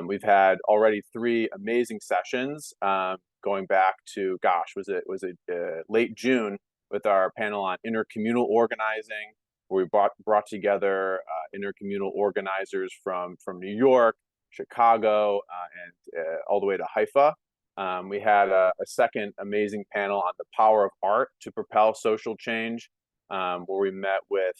We've had already three amazing sessions, going back to, gosh, was it late June with our panel on intercommunal organizing, where we brought together intercommunal organizers from New York, Chicago, and all the way to Haifa. We had a second amazing panel on the power of art to propel social change, where we met with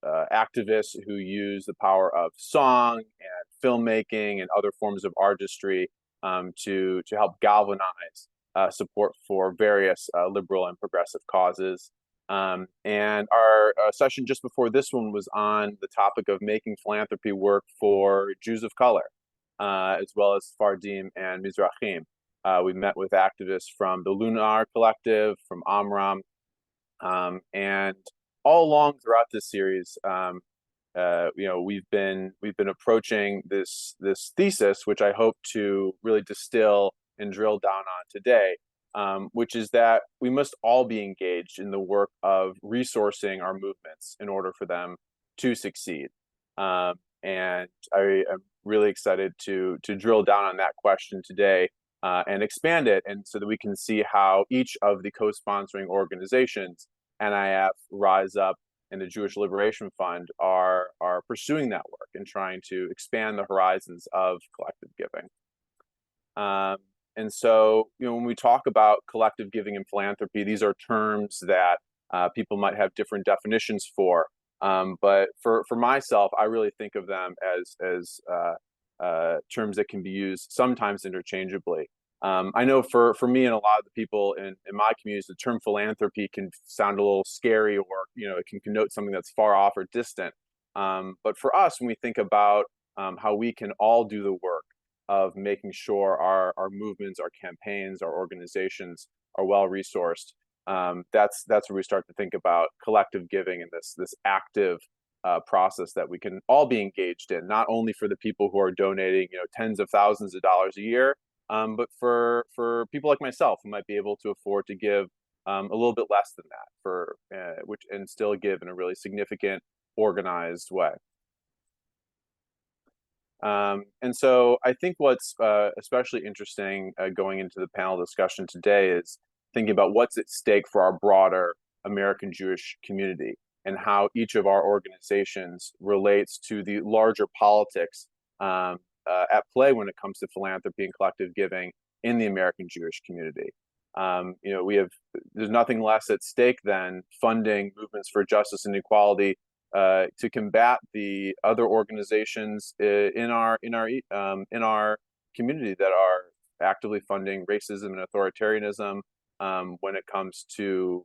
activists who use the power of song and filmmaking and other forms of artistry, to help galvanize support for various liberal and progressive causes. And our session just before this one was on the topic of making philanthropy work for Jews of color, as well as Fardim and Mizrahim. We met with activists from the Lunar Collective, from Amram, and all along throughout this series, we've been approaching this thesis, which I hope to really distill and drill down on today, which is that we must all be engaged in the work of resourcing our movements in order for them to succeed. And I am really excited to drill down on that question today, and expand it, and so that we can see how each of the co-sponsoring organizations, NIF, RiseUp, and the Jewish Liberation Fund, are pursuing that work and trying to expand the horizons of collective giving. And so, when we talk about collective giving and philanthropy, these are terms that people might have different definitions for. But for myself, I really think of them as terms that can be used sometimes interchangeably. I know for me and a lot of the people in my communities, the term philanthropy can sound a little scary, or it can connote something that's far off or distant. But for us, when we think about how we can all do the work of making sure our movements, our campaigns, our organizations are well resourced, that's where we start to think about collective giving and this active process that we can all be engaged in, not only for the people who are donating tens of thousands of dollars a year, but for people like myself who might be able to afford to give a little bit less than that, and still give in a really significant, organized way. And so I think what's especially interesting going into the panel discussion today is thinking about what's at stake for our broader American Jewish community, and how each of our organizations relates to the larger politics at play when it comes to philanthropy and collective giving in the American Jewish community. There's nothing less at stake than funding movements for justice and equality, to combat the other organizations in our community that are actively funding racism and authoritarianism, when it comes to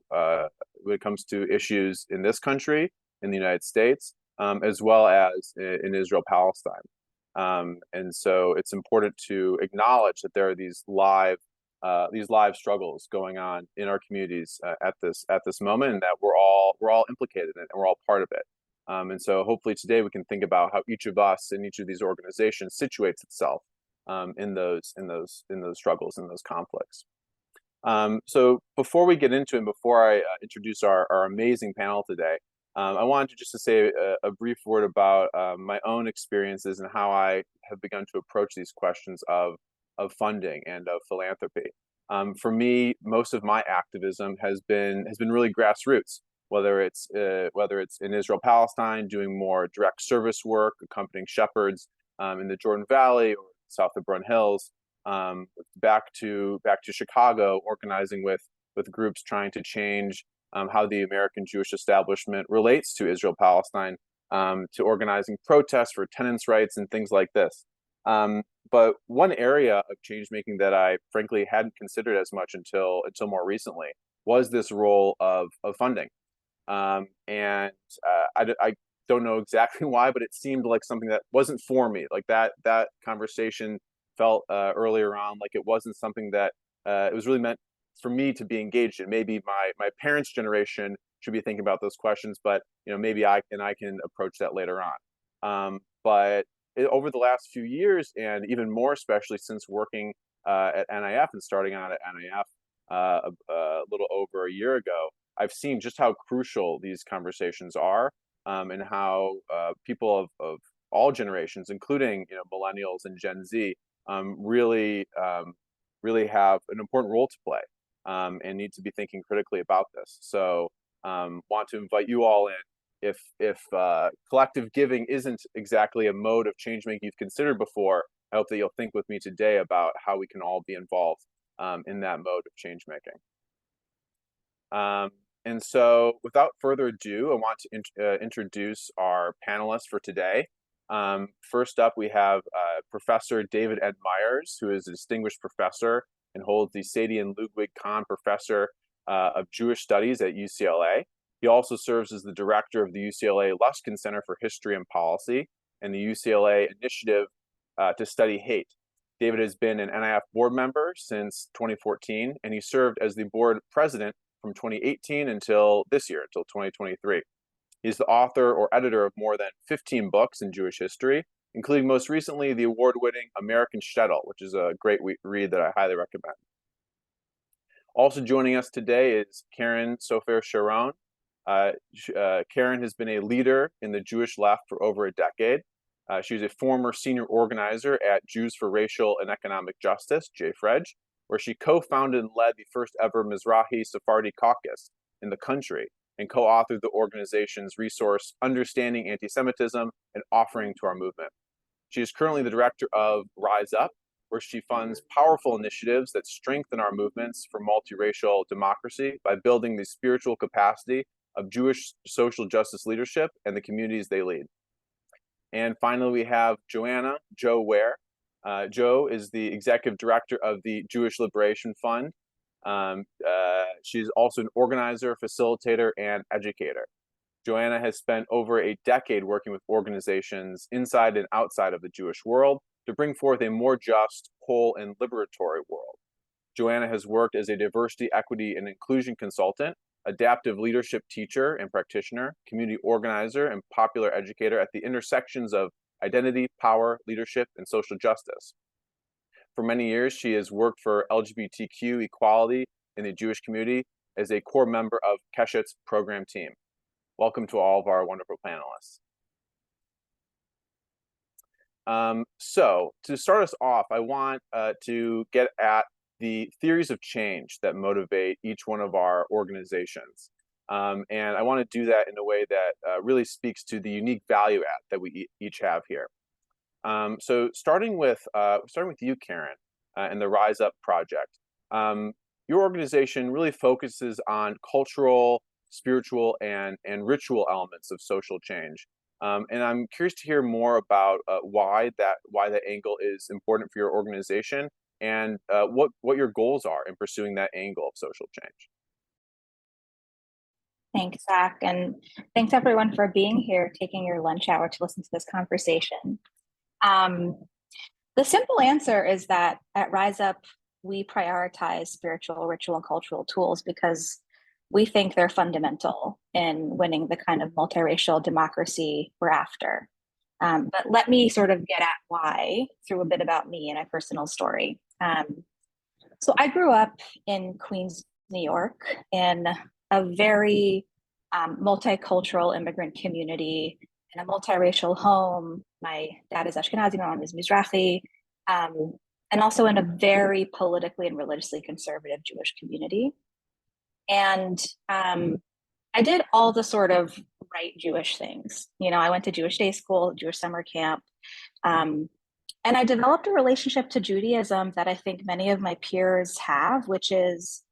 issues in this country, in the United States, as well as in Israel, Palestine. And so it's important to acknowledge that there are these live struggles going on in our communities at this moment, and that we're all implicated in it, and we're all part of it. And so hopefully today we can think about how each of us and each of these organizations situates itself in those struggles, in those conflicts. So before we get into it, and before I introduce our amazing panel today, I wanted to say a brief word about my own experiences and how I have begun to approach these questions of funding and of philanthropy. For me, most of my activism has been really grassroots. Whether it's in Israel, Palestine, doing more direct service work, accompanying shepherds in the Jordan Valley or south of Brun Hills, back to Chicago, organizing with groups trying to change how the American Jewish establishment relates to Israel, Palestine, to organizing protests for tenants' rights and things like this. But one area of change making that I frankly hadn't considered as much until more recently was this role of funding. And I don't know exactly why, but it seemed like something that wasn't for me. Like that conversation felt earlier on like it wasn't something that it was really meant for me to be engaged in. Maybe my parents' generation should be thinking about those questions, but maybe I can approach that later on. But over the last few years, and even more especially since working at NIF and starting out at NIF a little over a year ago, I've seen just how crucial these conversations are, and how people of all generations, including millennials and Gen Z, really really have an important role to play, and need to be thinking critically about this. So want to invite you all in. If collective giving isn't exactly a mode of change making you've considered before, I hope that you'll think with me today about how we can all be involved in that mode of change making. And so without further ado, I want to introduce our panelists for today. First up, we have Professor David Ed Myers, who is a distinguished professor and holds the Sadie and Ludwig Kahn Professor of Jewish Studies at UCLA. He also serves as the director of the UCLA Luskin Center for History and Policy and the UCLA Initiative to Study Hate. David has been an NIF board member since 2014, and he served as the board president from 2018 until this year, until 2023. He's the author or editor of more than 15 books in Jewish history, including most recently the award-winning American Shtetl, which is a great read that I highly recommend. Also joining us today is Karen Sofer Sharon. Karen has been a leader in the Jewish left for over a decade. She's a former senior organizer at Jews for Racial and Economic Justice, JFREJ, where she co-founded and led the first ever Mizrahi Sephardi caucus in the country and co-authored the organization's resource, Understanding Anti-Semitism and Offering to Our Movement. She is currently the director of RiseUp, where she funds powerful initiatives that strengthen our movements for multiracial democracy by building the spiritual capacity of Jewish social justice leadership and the communities they lead. And finally, we have Jo Ware. Jo is the executive director of the Jewish Liberation Fund. She's also an organizer, facilitator, and educator. Joanna has spent over a decade working with organizations inside and outside of the Jewish world to bring forth a more just, whole, and liberatory world. Joanna has worked as a diversity, equity, and inclusion consultant, adaptive leadership teacher and practitioner, community organizer, and popular educator at the intersections of identity, power, leadership, and social justice. For many years, she has worked for LGBTQ equality in the Jewish community as a core member of Keshet's program team. Welcome to all of our wonderful panelists. So to start us off, I want to get at the theories of change that motivate each one of our organizations. And I want to do that in a way that really speaks to the unique value add that we each have here. So starting with you, Karen, and the RiseUp project. Your organization really focuses on cultural, spiritual, and ritual elements of social change. And I'm curious to hear more about why that angle is important for your organization and what your goals are in pursuing that angle of social change. Thanks, Zach, and thanks everyone for being here, taking your lunch hour to listen to this conversation. The simple answer is that at RiseUp, we prioritize spiritual, ritual, and cultural tools because we think they're fundamental in winning the kind of multiracial democracy we're after. But let me sort of get at why through a bit about me and a personal story. So I grew up in Queens, New York, in a very multicultural immigrant community, in a multiracial home. My dad is Ashkenazi, my mom is Mizrahi, and also in a very politically and religiously conservative Jewish community. And I did all the sort of right Jewish things. You know, I went to Jewish day school, Jewish summer camp, and I developed a relationship to Judaism that I think many of my peers have, which is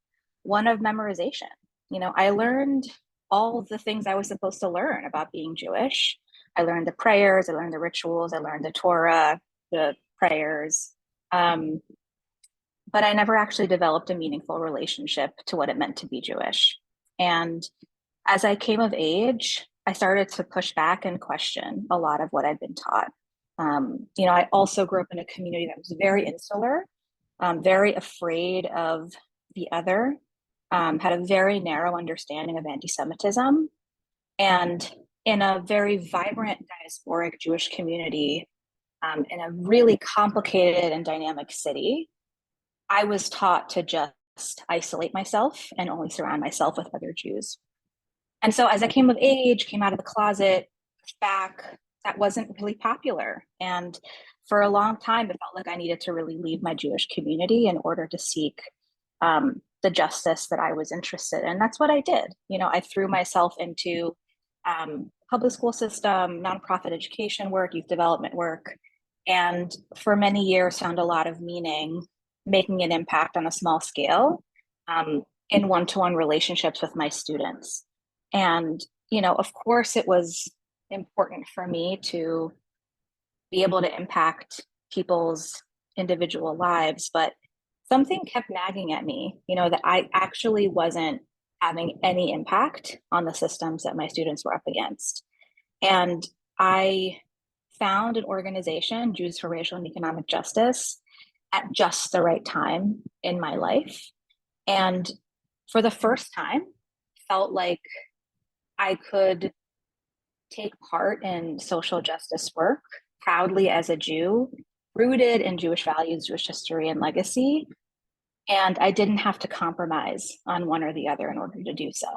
one of memorization. You know, I learned all the things I was supposed to learn about being Jewish. I learned the prayers, I learned the rituals, I learned the Torah, the prayers, but I never actually developed a meaningful relationship to what it meant to be Jewish. And as I came of age, I started to push back and question a lot of what I'd been taught. You know, I also grew up in a community that was very insular, very afraid of the other, had a very narrow understanding of anti-Semitism, and in a very vibrant diasporic Jewish community, in a really complicated and dynamic city, I was taught to just isolate myself and only surround myself with other Jews. And so as I came of age, came out of the closet, back, that wasn't really popular. And for a long time, it felt like I needed to really leave my Jewish community in order to seek the justice that I was interested in. That's what I did. You know, I threw myself into public school system, nonprofit education work, youth development work, and for many years found a lot of meaning making an impact on a small scale in one-to-one relationships with my students. And, you know, of course, it was important for me to be able to impact people's individual lives, but something kept nagging at me, you know, that I actually wasn't having any impact on the systems that my students were up against. And I found an organization, Jews for Racial and Economic Justice, at just the right time in my life. And for the first time, felt like I could take part in social justice work proudly as a Jew, rooted in Jewish values, Jewish history, and legacy. And I didn't have to compromise on one or the other in order to do so.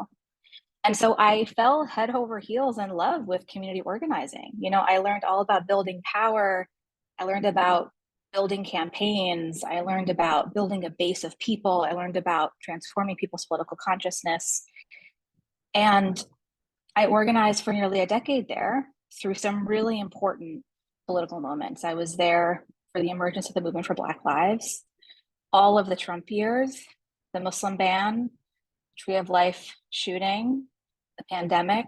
And so I fell head over heels in love with community organizing. You know, I learned all about building power. I learned about building campaigns. I learned about building a base of people. I learned about transforming people's political consciousness. And I organized for nearly a decade there through some really important political moments. I was there for the emergence of the movement for Black Lives, all of the Trump years, the Muslim ban, Tree of Life shooting, the pandemic,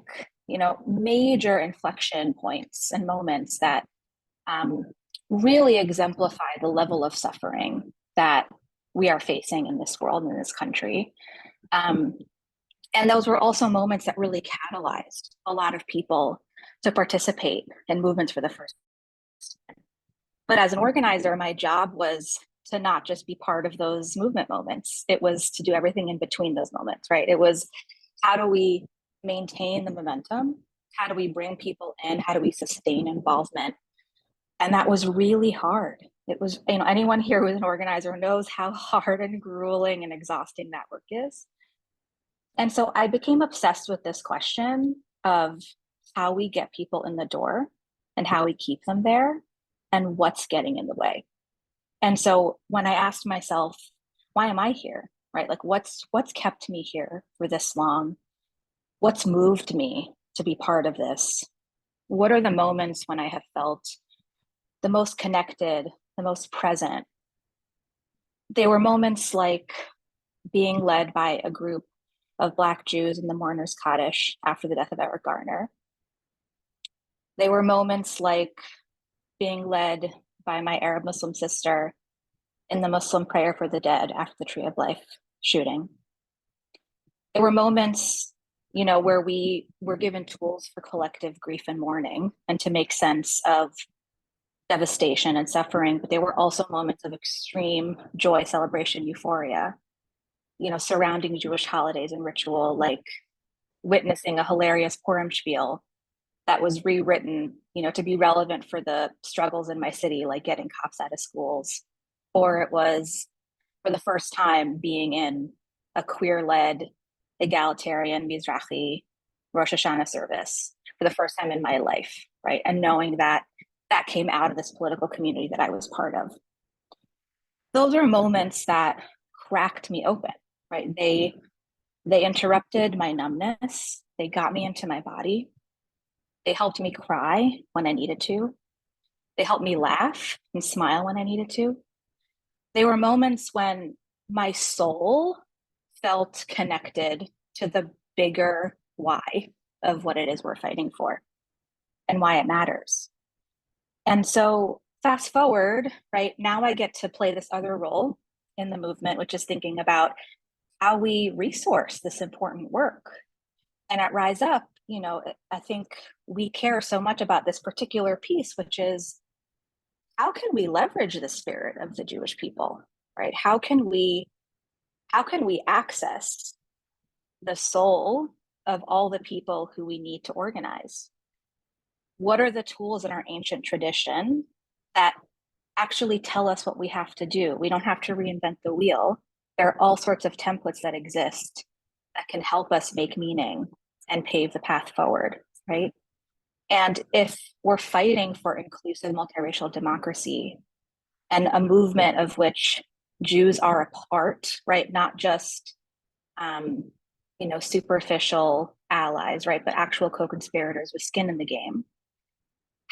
you know, major inflection points and moments that really exemplify the level of suffering that we are facing in this world, in this country. And those were also moments that really catalyzed a lot of people to participate in movements for the first time. But as an organizer, my job was to not just be part of those movement moments. It was to do everything in between those moments, right? It was how do we maintain the momentum? How do we bring people in? How do we sustain involvement? And that was really hard. It was, you know, anyone here who is an organizer knows how hard and grueling and exhausting that work is. And so I became obsessed with this question of how we get people in the door and how we keep them there and what's getting in the way. And so when I asked myself, why am I here? Right? Like what's kept me here for this long? What's moved me to be part of this? What are the moments when I have felt the most connected, the most present? They were moments like being led by a group of Black Jews in the mourner's Kaddish after the death of Eric Garner. They were moments like being led by my Arab Muslim sister in the Muslim prayer for the dead after the Tree of Life shooting. There were moments, you know, where we were given tools for collective grief and mourning and to make sense of devastation and suffering, but there were also moments of extreme joy, celebration, euphoria, you know, surrounding Jewish holidays and ritual, like witnessing a hilarious Purim spiel that was rewritten, you know, to be relevant for the struggles in my city, like getting cops out of schools. Or it was for the first time being in a queer-led, egalitarian Mizrahi Rosh Hashanah service for the first time in my life, right? And knowing that that came out of this political community that I was part of. Those are moments that cracked me open, right? They interrupted my numbness. They got me into my body. They helped me cry when I needed to. They helped me laugh and smile when I needed to. They were moments when my soul felt connected to the bigger why of what it is we're fighting for and why it matters. And so fast forward, right now I get to play this other role in the movement, which is thinking about how we resource this important work. And at RiseUp, you know, I think we care so much about this particular piece, which is how can we leverage the spirit of the Jewish people, right? How can we access the soul of all the people who we need to organize? What are the tools in our ancient tradition that actually tell us what we have to do? We don't have to reinvent the wheel. There are all sorts of templates that exist that can help us make meaning and pave the path forward, right? And if we're fighting for inclusive multiracial democracy and a movement of which Jews are a part, right? Not just, superficial allies, right? But actual co-conspirators with skin in the game.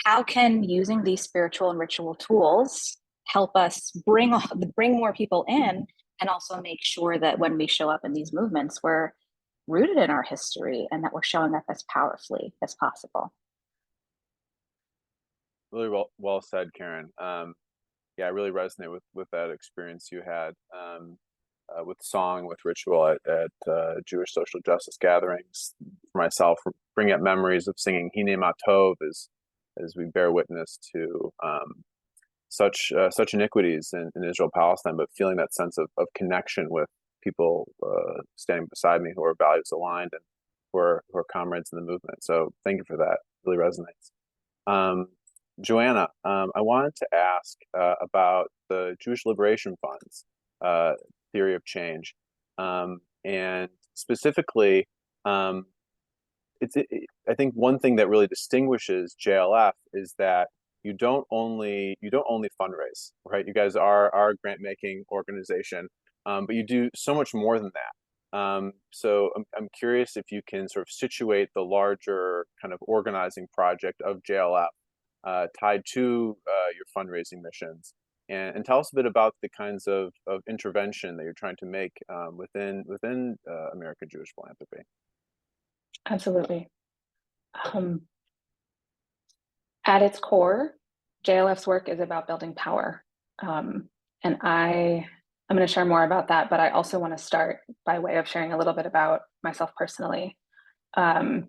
How can using these spiritual and ritual tools help us bring more people in, and also make sure that when we show up in these movements, we're rooted in our history and that we're showing up as powerfully as possible? Really well said, Karen. Yeah, I really resonate with that experience you had with song, with ritual at Jewish social justice gatherings. For myself, bringing up memories of singing Hine Ma Tov as we bear witness to such iniquities in Israel Palestine, but feeling that sense of connection with people standing beside me who are values aligned and who are comrades in the movement. So thank you for that. Really resonates. Um, Joanna, I wanted to ask about the Jewish Liberation Fund's theory of change, and specifically, um, I think one thing that really distinguishes JLF is that you don't only fundraise, right? You guys are a grant making organization, but you do so much more than that. So I'm curious if you can sort of situate the larger kind of organizing project of JLF tied to your fundraising missions, and tell us a bit about the kinds of intervention that you're trying to make within American Jewish philanthropy. Absolutely. Um, at its core, JLF's work is about building power. And I'm going to share more about that, but I also want to start by way of sharing a little bit about myself personally. I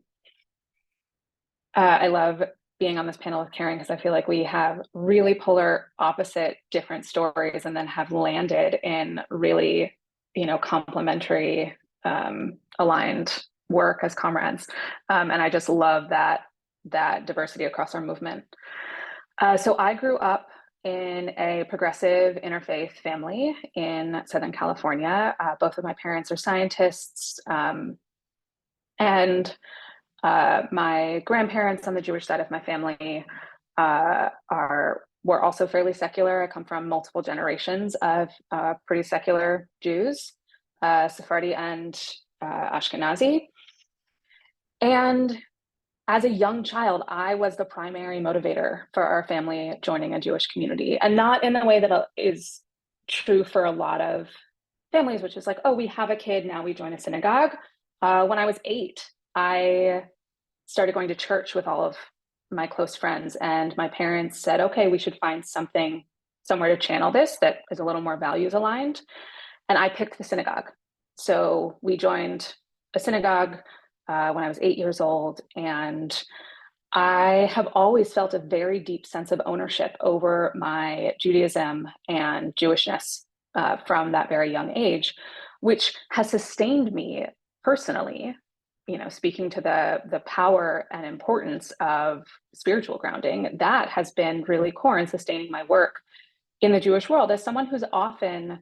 love being on this panel with Karen because I feel like we have really polar opposite different stories and then have landed in really, complementary, aligned work as comrades. And I just love that diversity across our movement. So I grew up in a progressive interfaith family in Southern California. Both of my parents are scientists, and my grandparents on the Jewish side of my family were also fairly secular. I come from multiple generations of pretty secular Jews, Sephardi and Ashkenazi. And as a young child, I was the primary motivator for our family joining a Jewish community, and not in the way that is true for a lot of families, which is like, oh, we have a kid, now we join a synagogue. When I was 8, I started going to church with all of my close friends, and my parents said, okay, we should find somewhere to channel this that is a little more values aligned. And I picked the synagogue. So we joined a synagogue when I was 8 years old. And I have always felt a very deep sense of ownership over my Judaism and Jewishness from that very young age, which has sustained me personally. Speaking to the power and importance of spiritual grounding, that has been really core in sustaining my work in the Jewish world as someone who's often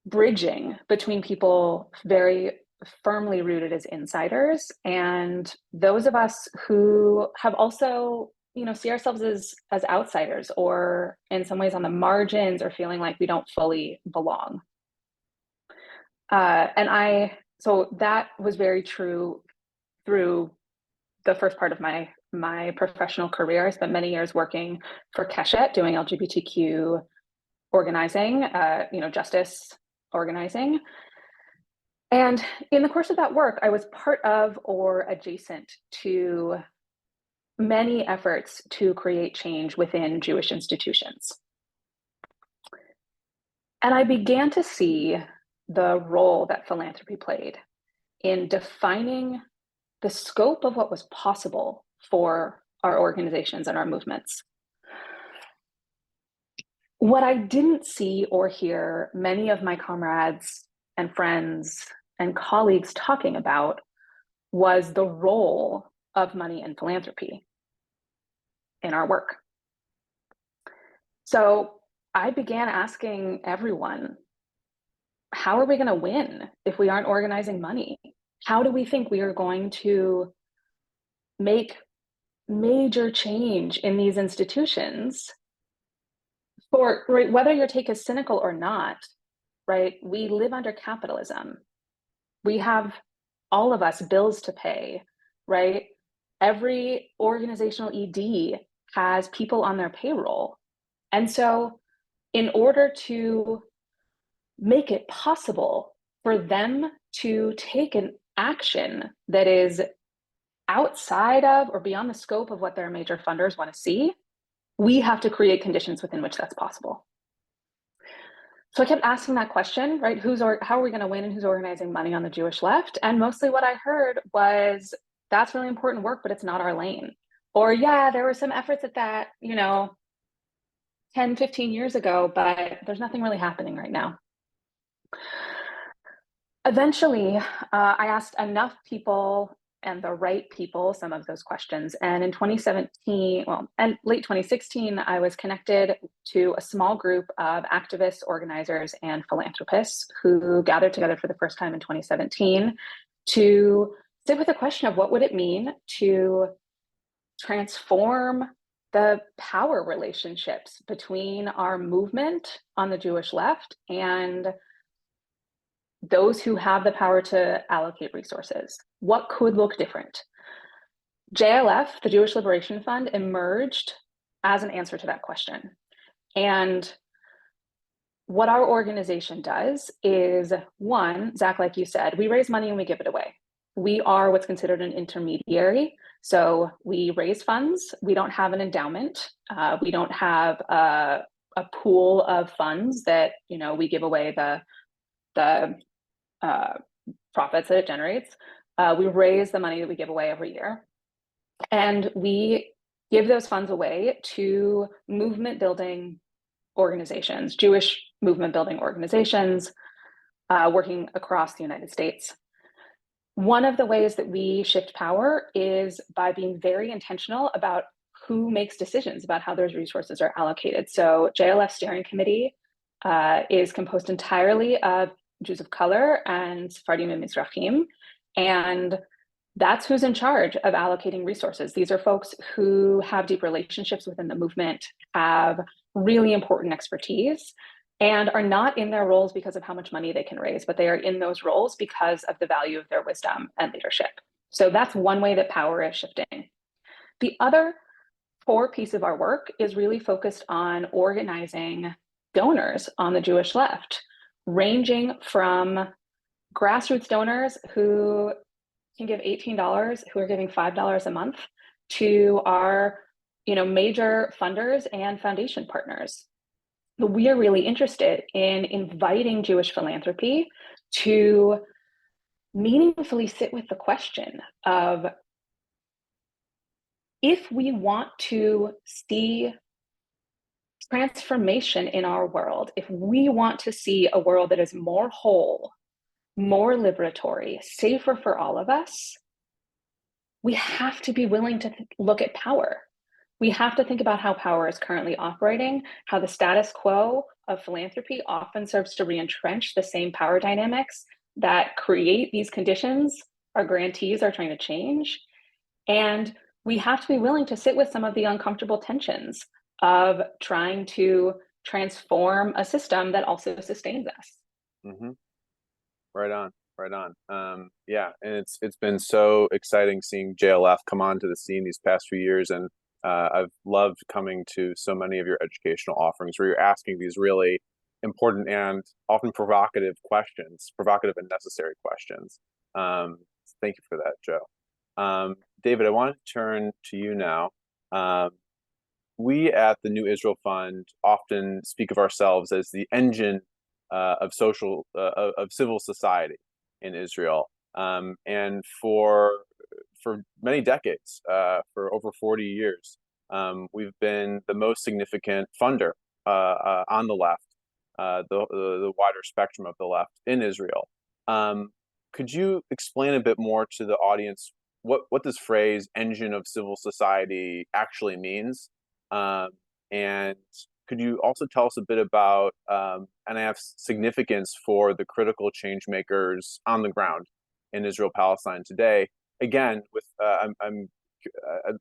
bridging between people very firmly rooted as insiders and those of us who have also, see ourselves as outsiders, or in some ways on the margins, or feeling like we don't fully belong. So that was very true through the first part of my professional career. I spent many years working for Keshet, doing LGBTQ organizing, justice organizing. And in the course of that work, I was part of or adjacent to many efforts to create change within Jewish institutions. And I began to see the role that philanthropy played in defining the scope of what was possible for our organizations and our movements. What I didn't see or hear many of my comrades and friends and colleagues talking about was the role of money and philanthropy in our work. So I began asking everyone, how are we going to win if we aren't organizing money? How do we think we are going to make major change in these institutions for, right, whether your take is cynical or not, right? We live under capitalism. We have, all of us, bills to pay, right? Every organizational ED has people on their payroll. And so in order to make it possible for them to take an action that is outside of or beyond the scope of what their major funders want to see, we have to create conditions within which that's possible. So I kept asking that question, right? How are we going to win, and who's organizing money on the Jewish left? And mostly what I heard was, that's really important work, but it's not our lane. Or, yeah, there were some efforts at that, 10, 15 years ago, but there's nothing really happening right now. Eventually, I asked enough people, and the right people, some of those questions. And in 2017, and late 2016, I was connected to a small group of activists, organizers, and philanthropists who gathered together for the first time in 2017 to sit with the question of what would it mean to transform the power relationships between our movement on the Jewish left and those who have the power to allocate resources. What could look different? JLF, the Jewish Liberation Fund, emerged as an answer to that question. And what our organization does is, one, Zach, like you said, we raise money and we give it away. We are what's considered an intermediary. So we raise funds. We don't have an endowment. We don't have a pool of funds that we give away the profits that it generates. We raise the money that we give away every year, and we give those funds away to movement building organizations, Jewish movement building organizations working across the United States. One of the ways that we shift power is by being very intentional about who makes decisions about how those resources are allocated. So JLF Steering Committee is composed entirely of Jews of color and Sephardim and Mizrahim, and that's who's in charge of allocating resources. These are folks who have deep relationships within the movement, have really important expertise, and are not in their roles because of how much money they can raise, but they are in those roles because of the value of their wisdom and leadership. So that's one way that power is shifting. The other core piece of our work is really focused on organizing donors on the Jewish left, ranging from grassroots donors who can give $18, who are giving $5 a month, to our major funders and foundation partners. But we are really interested in inviting Jewish philanthropy to meaningfully sit with the question of, if we want to see transformation in our world, if we want to see a world that is more whole, more liberatory, safer for all of us, we have to be willing to look at power. We have to think about how power is currently operating, how the status quo of philanthropy often serves to re-entrench the same power dynamics that create these conditions our grantees are trying to change. And we have to be willing to sit with some of the uncomfortable tensions of trying to transform a system that also sustains us. Mm-hmm. Right on, right on. Yeah, and it's been so exciting seeing JLF come onto the scene these past few years, and I've loved coming to so many of your educational offerings where you're asking these really important and often provocative questions, provocative and necessary questions. Thank you for that, Joe. David, I want to turn to you now. We at the New Israel Fund often speak of ourselves as the engine of civil society in Israel, and for many decades, for over 40 years, we've been the most significant funder on the left, the wider spectrum of the left in Israel. Could you explain a bit more to the audience what this phrase "engine of civil society" actually means? And could you also tell us a bit about NIF's significance for the critical change makers on the ground in Israel Palestine today? Again, with I'm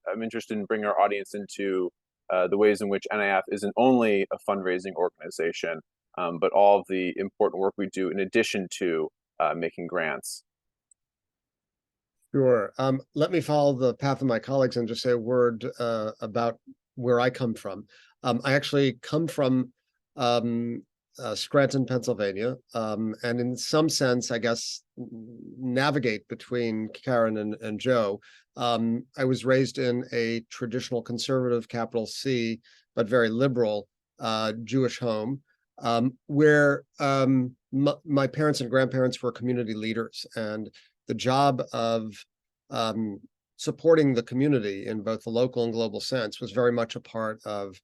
I'm interested in bringing our audience into the ways in which NIF isn't only a fundraising organization, but all of the important work we do in addition to making grants. Sure. Let me follow the path of my colleagues and just say a word about where I come from. I actually come from Scranton, Pennsylvania, and in some sense, I guess, navigate between Karen and Joe. I was raised in a traditional conservative, capital C, but very liberal Jewish home, where my parents and grandparents were community leaders, and the job of supporting the community in both the local and global sense was very much a part of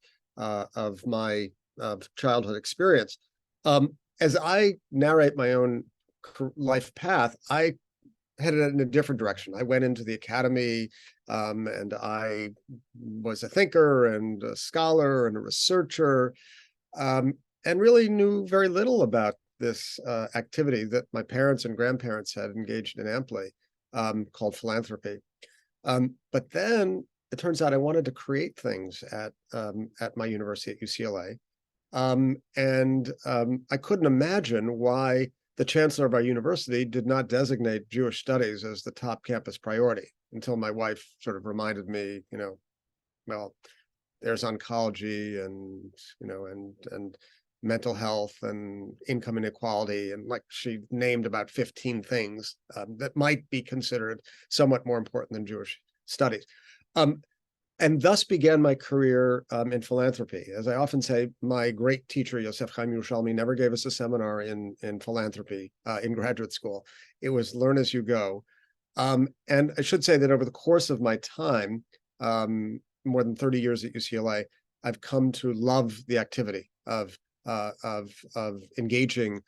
my childhood experience. As I narrate my own life path, I headed in a different direction. I went into the academy, and I was a thinker and a scholar and a researcher, and really knew very little about this activity that my parents and grandparents had engaged in amply, called philanthropy. But then it turns out I wanted to create things at my university at UCLA. I couldn't imagine why the chancellor of our university did not designate Jewish studies as the top campus priority until my wife sort of reminded me, well, there's oncology and, and mental health and income inequality. And like she named about 15 things that might be considered somewhat more important than Jewish studies. And thus began my career in philanthropy. As I often say, my great teacher, Yosef Chaim Yerushalmi, never gave us a seminar in philanthropy in graduate school. It was learn as you go. And I should say that over the course of my time, more than 30 years at UCLA, I've come to love the activity of engaging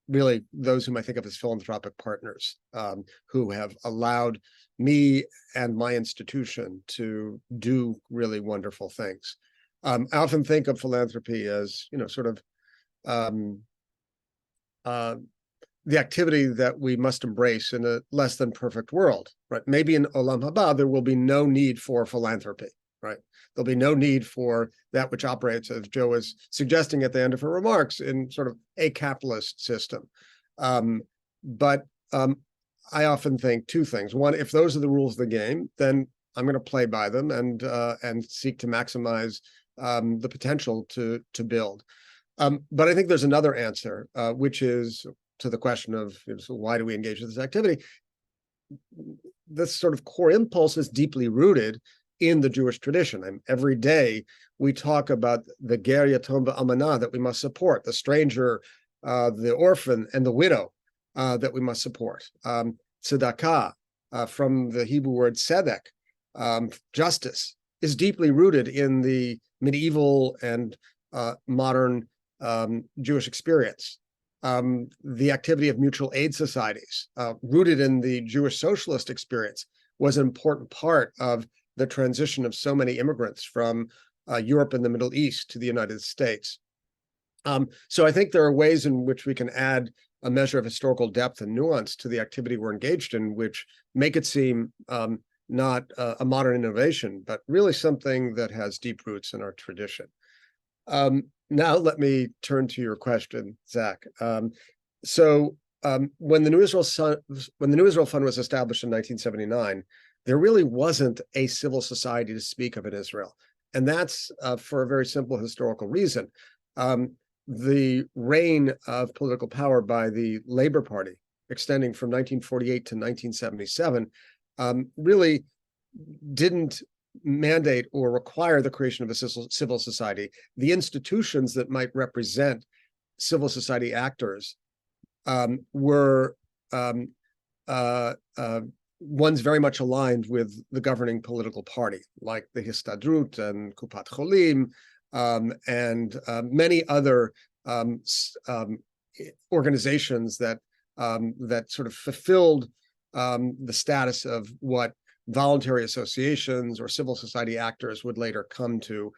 really those whom I think of as philanthropic partners, who have allowed me and my institution to do really wonderful things. I often think of philanthropy as, sort of the activity that we must embrace in a less than perfect world, right? Maybe in Olam Haba, there will be no need for philanthropy, right? There'll be no need for that which operates, as Joe was suggesting at the end of her remarks, in sort of a capitalist system. But I often think two things. One, if those are the rules of the game, then I'm going to play by them and seek to maximize the potential to build. But I think there's another answer, which is to the question of, so why do we engage in this activity? This sort of core impulse is deeply rooted in the Jewish tradition. Every day we talk about the ger yatom v'almana that we must support, the stranger, the orphan, and the widow that we must support. Tzedakah, from the Hebrew word tzedek, justice, is deeply rooted in the medieval and modern Jewish experience. The activity of mutual aid societies, rooted in the Jewish socialist experience, was an important part of the transition of so many immigrants from Europe and the Middle East to the United States. So I think there are ways in which we can add a measure of historical depth and nuance to the activity we're engaged in, which make it seem not a modern innovation, but really something that has deep roots in our tradition. Now let me turn to your question, Zach. When the New Israel Fund was established in 1979, there really wasn't a civil society to speak of in Israel. And that's for a very simple historical reason. The reign of political power by the Labor Party, extending from 1948 to 1977, really didn't mandate or require the creation of a civil society. The institutions that might represent civil society actors were ones very much aligned with the governing political party, like the Histadrut and Kupat Cholim, and many other organizations that sort of fulfilled the status of what voluntary associations or civil society actors would later come to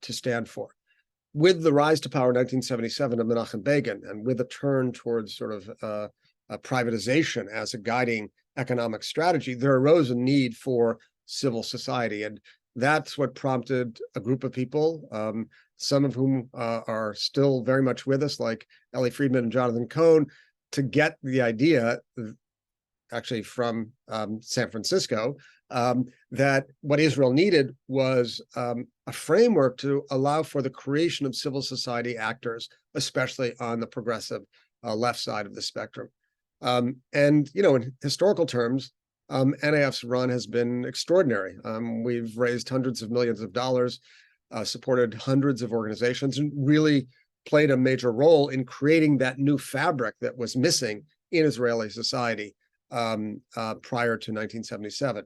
stand for. With the rise to power in 1977 of Menachem Begin, and with a turn towards sort of privatization as a guiding economic strategy, there arose a need for civil society. And that's what prompted a group of people, some of whom are still very much with us, like Ellie Friedman and Jonathan Cohn, to get the idea, actually from San Francisco, that what Israel needed was a framework to allow for the creation of civil society actors, especially on the progressive left side of the spectrum. And, you know, in historical terms, NAF's run has been extraordinary. We've raised hundreds of millions of dollars, supported hundreds of organizations, and really played a major role in creating that new fabric that was missing in Israeli society prior to 1977.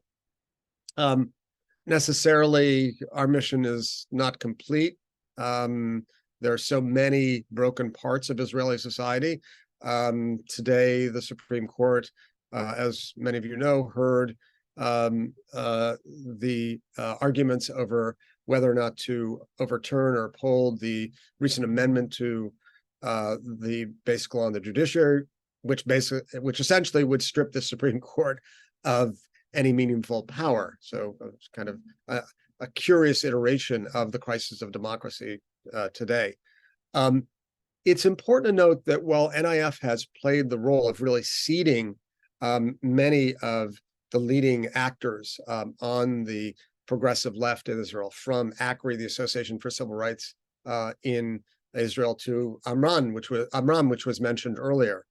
Necessarily, our mission is not complete. There are so many broken parts of Israeli society. Today, the Supreme Court, as many of you know, heard the arguments over whether or not to overturn or uphold the recent amendment to the basic law on the judiciary, which essentially would strip the Supreme Court of any meaningful power. So it's kind of a curious iteration of the crisis of democracy today. It's important to note that while NIF has played the role of really seeding many of the leading actors on the progressive left in Israel, from ACRI, the Association for Civil Rights in Israel, to Amram, which was mentioned earlier,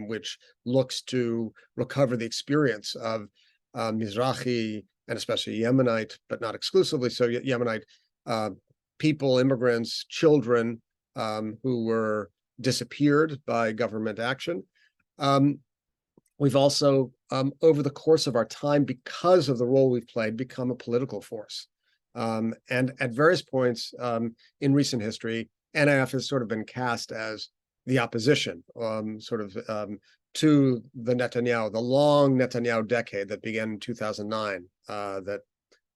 which looks to recover the experience of Mizrahi and especially Yemenite, but not exclusively so, Yemenite people, immigrants, children who were disappeared by government action. We've also, over the course of our time, because of the role we've played, become a political force. And at various points in recent history, NIF has sort of been cast as the opposition, to the long Netanyahu decade that began in 2009, that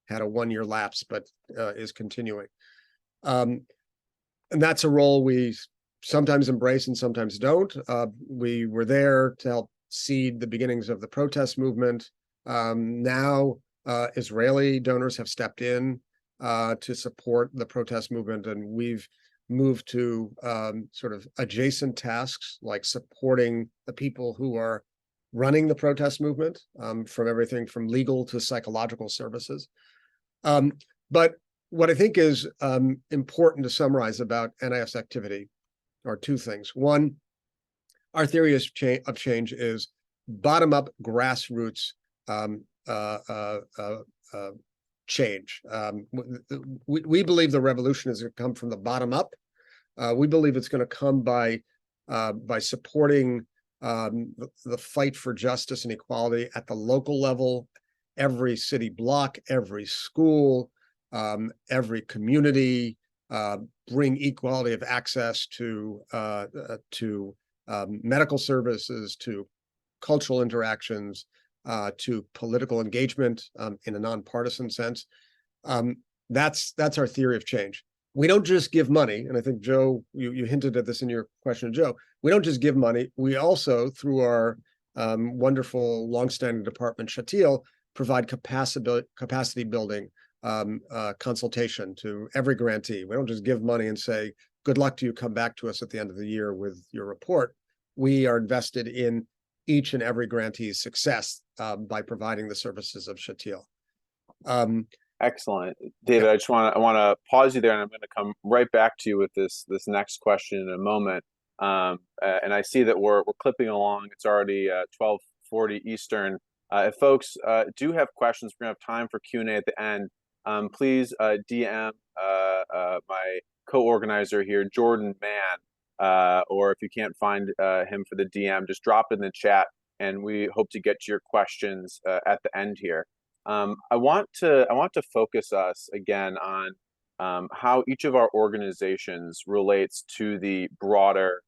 had a one-year lapse, but is continuing. And that's a role we sometimes embrace and sometimes don't. We were there to help seed the beginnings of the protest movement. Now, Israeli donors have stepped in to support the protest movement, and we've moved to sort of adjacent tasks like supporting the people who are running the protest movement, from everything from legal to psychological services. But what I think is important to summarize about NIF's activity are two things. One, our theory of change is bottom-up, grassroots change. We believe the revolution is going to come from the bottom up. We believe it's going to come by supporting the fight for justice and equality at the local level, every city block, every school, every community, bring equality of access to medical services, to cultural interactions, to political engagement in a nonpartisan sense. That's our theory of change. We don't just give money, and I think, Joe, you hinted at this in your question to Joe. We don't just give money. We also, through our wonderful longstanding department, Shatil, provide capacity building consultation to every grantee. We don't just give money and say, good luck to you, come back to us at the end of the year with your report. We are invested in each and every grantee's success by providing the services of Shatil. Excellent, David. I want to pause you there, and I'm going to come right back to you with this next question in a moment. And I see that we're clipping along. It's already 12:40 Eastern. If folks do have questions, we're going to have time for Q&A at the end. Please DM my co-organizer here, Jordan Mann, or if you can't find him for the DM, just drop it in the chat, and we hope to get to your questions at the end here. I want to focus us again on how each of our organizations relates to the broader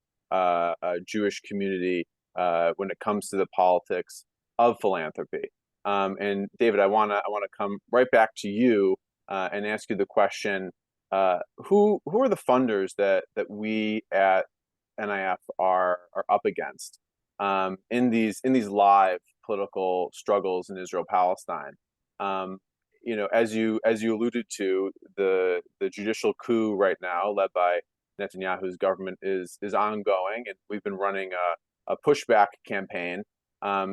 Jewish community when it comes to the politics of philanthropy. And David, I want to come right back to you and ask you the question: who are the funders that we at NIF are up against in these live political struggles in Israel Palestine? as you alluded to, the judicial coup right now, led by Netanyahu's government, is ongoing, and we've been running a pushback campaign.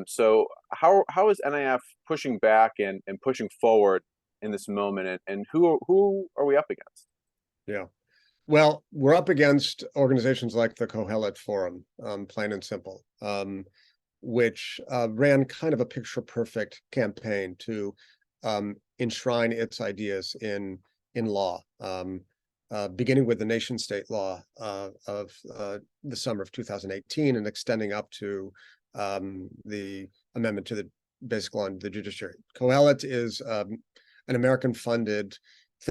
So how is NIF pushing back and pushing forward in this moment, and who are we up against? Yeah. Well, we're up against organizations like the Kohelet Forum, plain and simple, which ran kind of a picture-perfect campaign to enshrine its ideas in law, beginning with the nation-state law of the summer of 2018 and extending up to the amendment to the basic law on the judiciary. Kohelet is an American-funded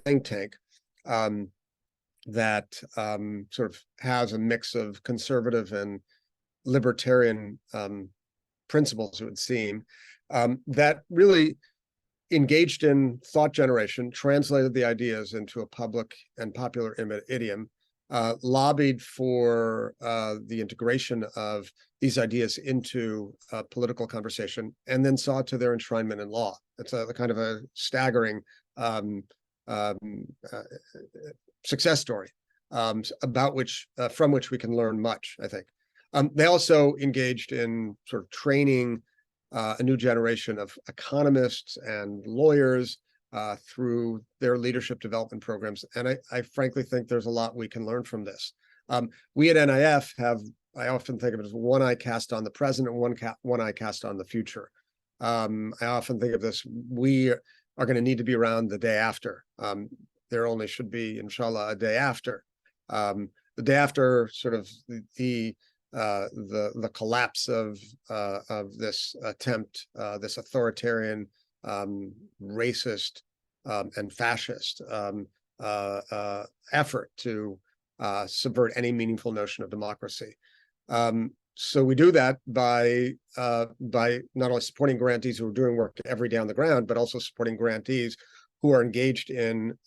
think tank that sort of has a mix of conservative and libertarian principles, it would seem, that really engaged in thought generation, translated the ideas into a public and popular idiom, lobbied for the integration of these ideas into political conversation, and then saw to their enshrinement in law. It's a kind of a staggering success story about which, from which we can learn much, I think. They also engaged in sort of training a new generation of economists and lawyers through their leadership development programs. And I frankly think there's a lot we can learn from this. We at NIF have, I often think of it as one eye cast on the present and one eye cast on the future. I often think of this, we are going to need to be around the day after. There only should be, inshallah, a day after. The day after sort of the collapse of this attempt, this authoritarian, racist, and fascist effort to subvert any meaningful notion of democracy. So we do that by not only supporting grantees who are doing work every day on the ground, but also supporting grantees who are engaged in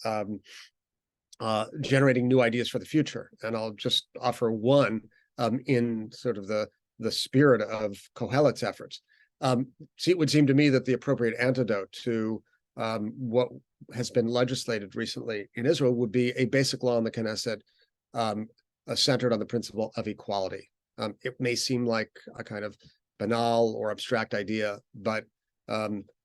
generating new ideas for the future. And I'll just offer one in sort of the spirit of Kohelet's efforts. It would seem to me that the appropriate antidote to what has been legislated recently in Israel would be a basic law in the Knesset centered on the principle of equality. It may seem like a kind of banal or abstract idea, but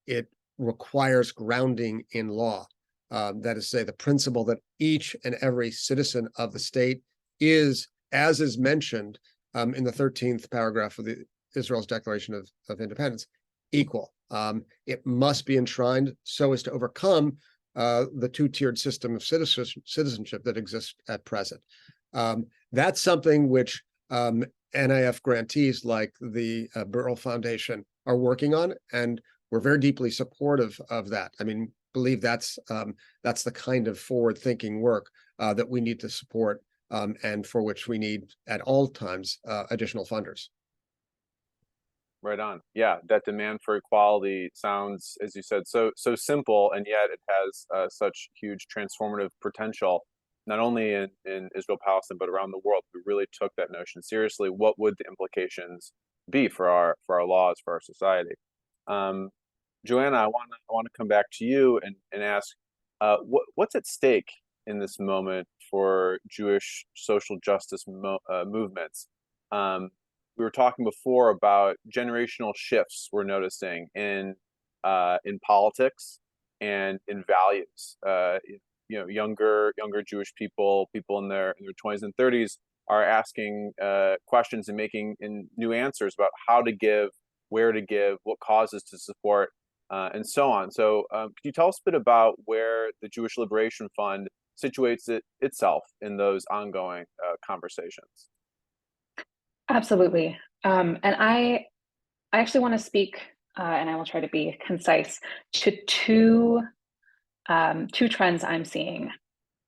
it requires grounding in law. That is to say, the principle that each and every citizen of the state is, as is mentioned in the 13th paragraph of Israel's Declaration of Independence, equal. It must be enshrined so as to overcome the two-tiered system of citizenship that exists at present. That's something which NIF grantees like the Burrell Foundation are working on, and we're very deeply supportive of that. I mean, believe that's the kind of forward-thinking work that we need to support, and for which we need at all times additional funders. Right on. Yeah, that demand for equality sounds, as you said, so simple, and yet it has such huge transformative potential, not only in Israel, Palestine, but around the world. If we really took that notion seriously, what would the implications be for our laws, for our society? Joanna, I want to come back to you and ask, what's at stake in this moment for Jewish social justice movements? We were talking before about generational shifts we're noticing in politics and in values. Younger Jewish people in their 20s and 30s are asking questions and making new answers about how to give, where to give, what causes to support, and so on. So could you tell us a bit about where the Jewish Liberation Fund situates itself in those ongoing conversations? Absolutely. And I actually want to speak, and I will try to be concise, to two trends I'm seeing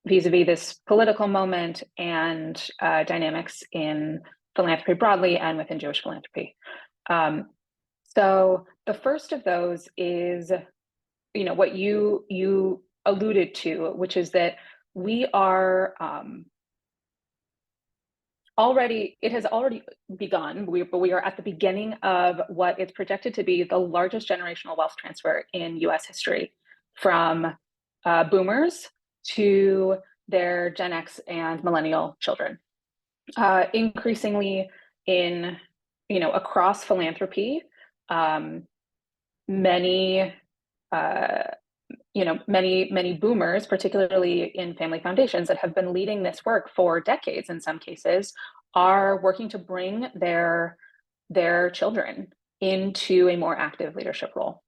vis-a-vis this political moment and dynamics in philanthropy broadly and within Jewish philanthropy. So the first of those is, what you alluded to, which is that we are it has already begun, but we are at the beginning of what is projected to be the largest generational wealth transfer in US history. from boomers to their Gen X and millennial children. Increasingly in, across philanthropy, many boomers, particularly in family foundations that have been leading this work for decades in some cases, are working to bring their children into a more active leadership role.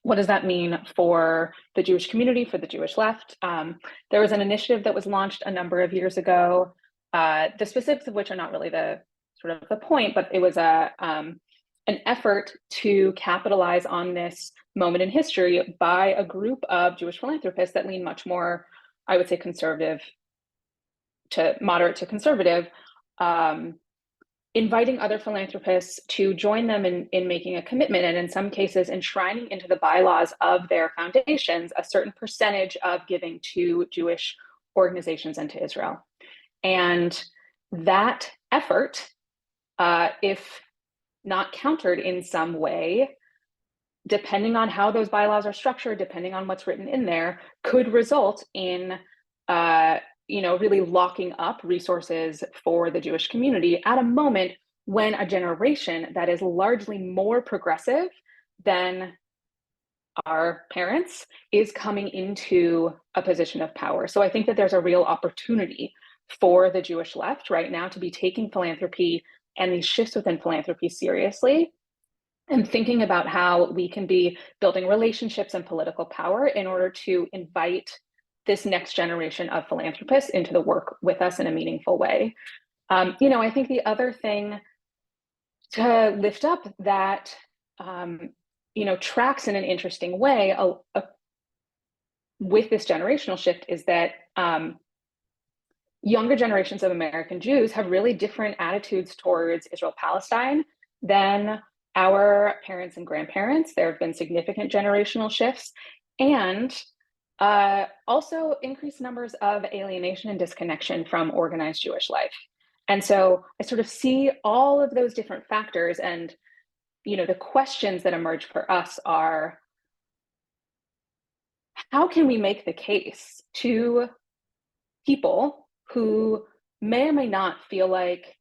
What does that mean for the Jewish community, for the Jewish left? There was an initiative that was launched a number of years ago, the specifics of which are not really the point, but it was an effort to capitalize on this moment in history by a group of Jewish philanthropists that lean much more, I would say, conservative to moderate to conservative, inviting other philanthropists to join them in making a commitment, and in some cases enshrining into the bylaws of their foundations a certain percentage of giving to Jewish organizations and to Israel. And that effort, if not countered in some way, depending on how those bylaws are structured, depending on what's written in there, could result in really locking up resources for the Jewish community at a moment when a generation that is largely more progressive than our parents is coming into a position of power. So I think that there's a real opportunity for the Jewish left right now to be taking philanthropy and these shifts within philanthropy seriously, and thinking about how we can be building relationships and political power in order to invite this next generation of philanthropists into the work with us in a meaningful way. I think the other thing to lift up that, tracks in an interesting way with this generational shift is that younger generations of American Jews have really different attitudes towards Israel-Palestine than our parents and grandparents. There have been significant generational shifts, and also increased numbers of alienation and disconnection from organized Jewish life. And so I sort of see all of those different factors, and the questions that emerge for us are, how can we make the case to people who may or may not feel like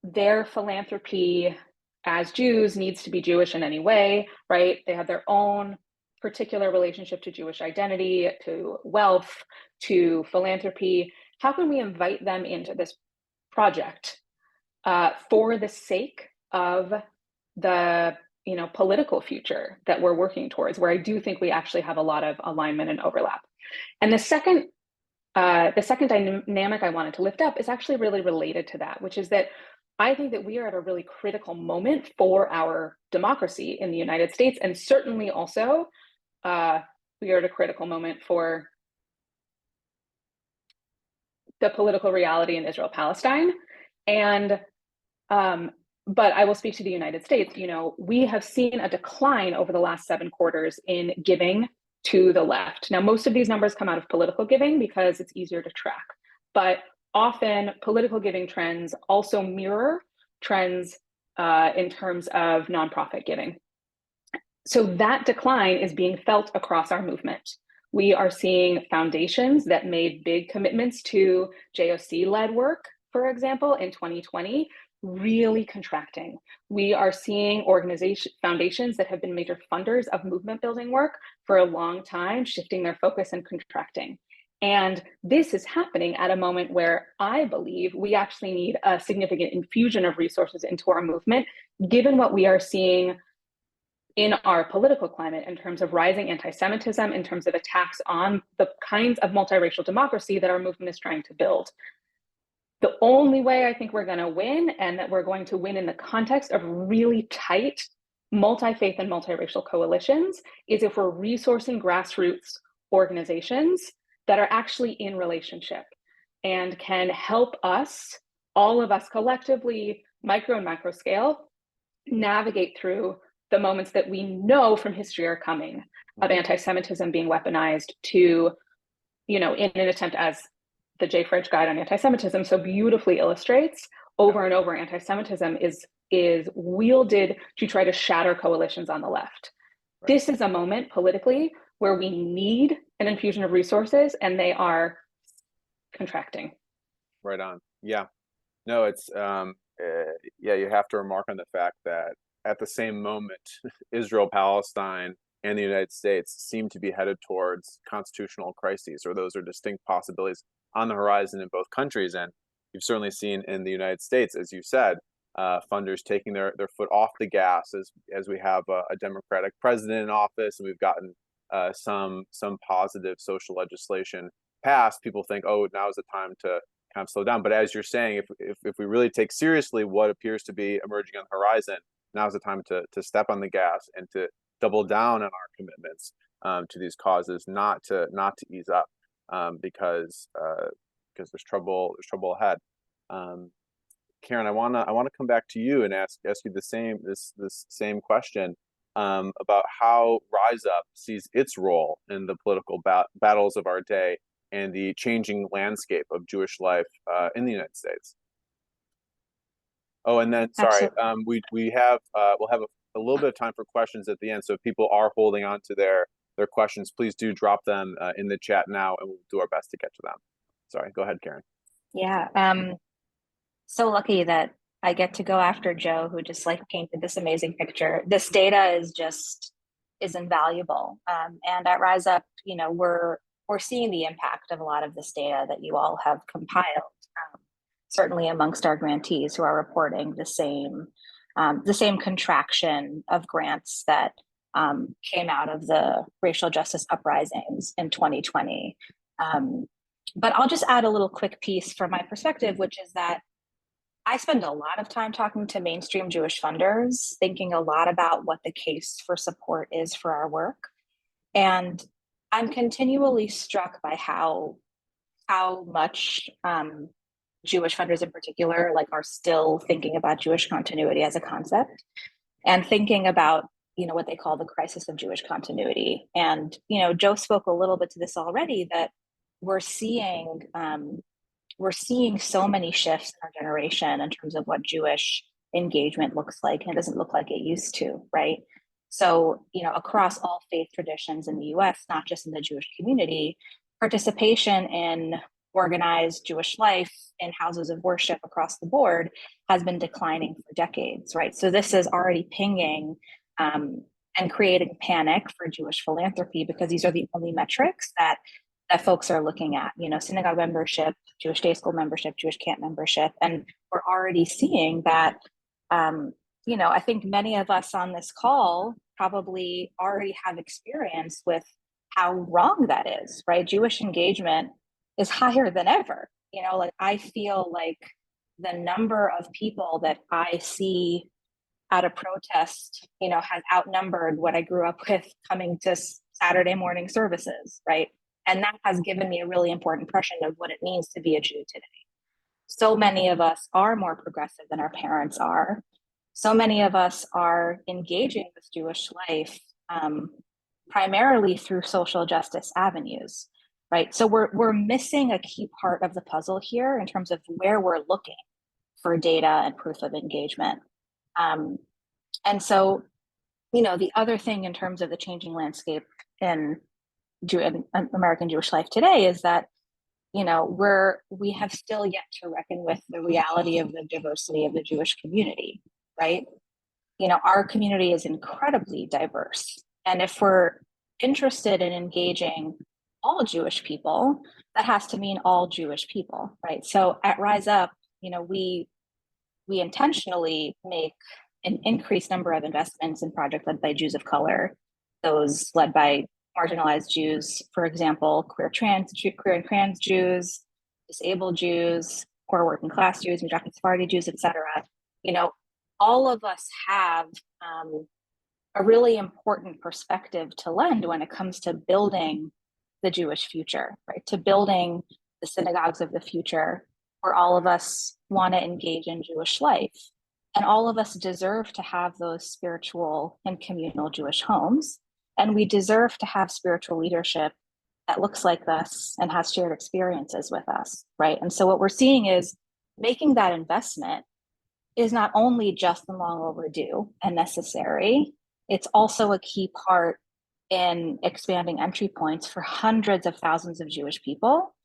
their philanthropy as Jews needs to be Jewish in any way, right? They have their own particular relationship to Jewish identity, to wealth, to philanthropy. How can we invite them into this project for the sake of the political future that we're working towards, where I do think we actually have a lot of alignment and overlap. And the second dynamic I wanted to lift up is actually really related to that, which is that I think that we are at a really critical moment for our democracy in the United States, and certainly also we are at a critical moment for the political reality in Israel-Palestine. And but I will speak to the United States. We have seen a decline over the last 7 quarters in giving to the left. Now, most of these numbers come out of political giving because it's easier to track, but often political giving trends also mirror trends in terms of nonprofit giving. So that decline is being felt across our movement. We are seeing foundations that made big commitments to JOC-led work, for example, in 2020, really contracting. We are seeing foundations that have been major funders of movement building work for a long time, shifting their focus and contracting. And this is happening at a moment where I believe we actually need a significant infusion of resources into our movement, given what we are seeing in our political climate in terms of rising anti-Semitism, in terms of attacks on the kinds of multiracial democracy that our movement is trying to build. The only way I think we're going to win, and that we're going to win in the context of really tight multi-faith and multiracial coalitions, is if we're resourcing grassroots organizations that are actually in relationship and can help us, all of us collectively, micro and macro scale, navigate through the moments that we know from history are coming, of anti-Semitism being weaponized to, in an attempt, as the J. Fridge Guide on Anti-Semitism so beautifully illustrates, over and over, anti-Semitism is wielded to try to shatter coalitions on the left. Right. This is a moment politically where we need an infusion of resources and they are contracting. Right on. Yeah. No, it's yeah, you have to remark on the fact that at the same moment, Israel, Palestine, and the United States seem to be headed towards constitutional crises, or those are distinct possibilities on the horizon in both countries. And you've certainly seen in the United States, as you said, funders taking their foot off the gas as we have a Democratic president in office, and we've gotten some positive social legislation passed. People think, oh, now is the time to kind of slow down. But as you're saying, if we really take seriously what appears to be emerging on the horizon, now is the time to step on the gas and to double down on our commitments to these causes, not to ease up, because there's trouble ahead. Karen, I wanna come back to you and ask you this same question about how RiseUp sees its role in the political battles of our day and the changing landscape of Jewish life in the United States. Oh, and then sorry, we'll have a little bit of time for questions at the end. So if people are holding on to their questions, please do drop them in the chat now, and we'll do our best to get to them. Sorry, go ahead, Karen. Yeah, so lucky that I get to go after Joe, who just like painted this amazing picture. This data is invaluable, and at RiseUp, you know, we're seeing the impact of a lot of this data that you all have compiled. Certainly amongst our grantees who are reporting the same contraction of grants that came out of the racial justice uprisings in 2020. But I'll just add a little quick piece from my perspective, which is that I spend a lot of time talking to mainstream Jewish funders, thinking a lot about what the case for support is for our work. And I'm continually struck by how much Jewish funders in particular are still thinking about Jewish continuity as a concept and thinking about, you know, what they call the crisis of Jewish continuity. And, you know, Joe spoke a little bit to this already, that we're seeing so many shifts in our generation in terms of what Jewish engagement looks like, and it doesn't look like it used to, right? So, you know, across all faith traditions in the US, not just in the Jewish community, participation in organized Jewish life in houses of worship across the board has been declining for decades, right? So this is already pinging and creating panic for Jewish philanthropy, because these are the only metrics that folks are looking at, you know, synagogue membership, Jewish day school membership, Jewish camp membership. And we're already seeing that, you know, I think many of us on this call probably already have experience with how wrong that is, right? Jewish engagement is higher than ever. You know, like I feel like the number of people that I see at a protest, you know, has outnumbered what I grew up with coming to Saturday morning services, right? And that has given me a really important impression of what it means to be a Jew today. So many of us are more progressive than our parents are. So many of us are engaging with Jewish life primarily through social justice avenues, right? So we're missing a key part of the puzzle here in terms of where we're looking for data and proof of engagement. And so, you know, the other thing in terms of the changing landscape in American Jewish life today is that, you know, we have still yet to reckon with the reality of the diversity of the Jewish community, right? You know, our community is incredibly diverse. And if we're interested in engaging all Jewish people, that has to mean all Jewish people, right? So at RiseUp, you know, we intentionally make an increased number of investments in projects led by Jews of color, those led by marginalized Jews, for example, queer and trans Jews, disabled Jews, poor working class Jews, Mizrahi Sephardi Jews, etc. You know, all of us have a really important perspective to lend when it comes to building the Jewish future, right? To building the synagogues of the future, where all of us want to engage in Jewish life. And all of us deserve to have those spiritual and communal Jewish homes. And we deserve to have spiritual leadership that looks like us and has shared experiences with us, right? And so what we're seeing is making that investment is not only just and long overdue and necessary, it's also a key part in expanding entry points for hundreds of thousands of Jewish people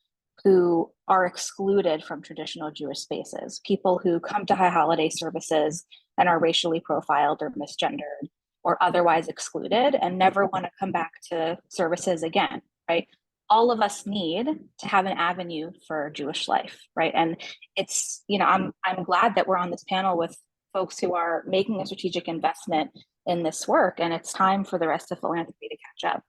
who are excluded from traditional Jewish spaces, people who come to high holiday services and are racially profiled or misgendered or otherwise excluded and never want to come back to services again, right? All of us need to have an avenue for Jewish life, right? And it's, I'm glad that we're on this panel with folks who are making a strategic investment in this work, and it's time for the rest of philanthropy to catch up.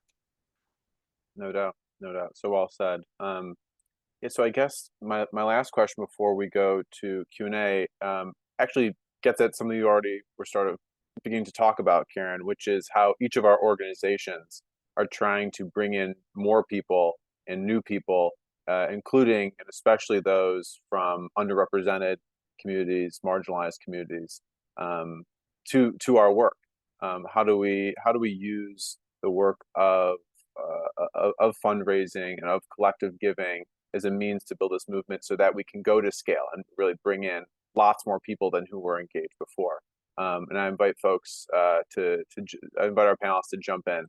No doubt, no doubt. So well said. Yeah, so I guess my last question before we go to Q&A actually gets at something you already were sort of beginning to talk about, Karen, which is how each of our organizations are trying to bring in more people and new people, including and especially those from underrepresented communities, marginalized communities, to our work. How do we use the work of fundraising and of collective giving as a means to build this movement so that we can go to scale and really bring in lots more people than who were engaged before. And I invite folks I invite our panelists to jump in.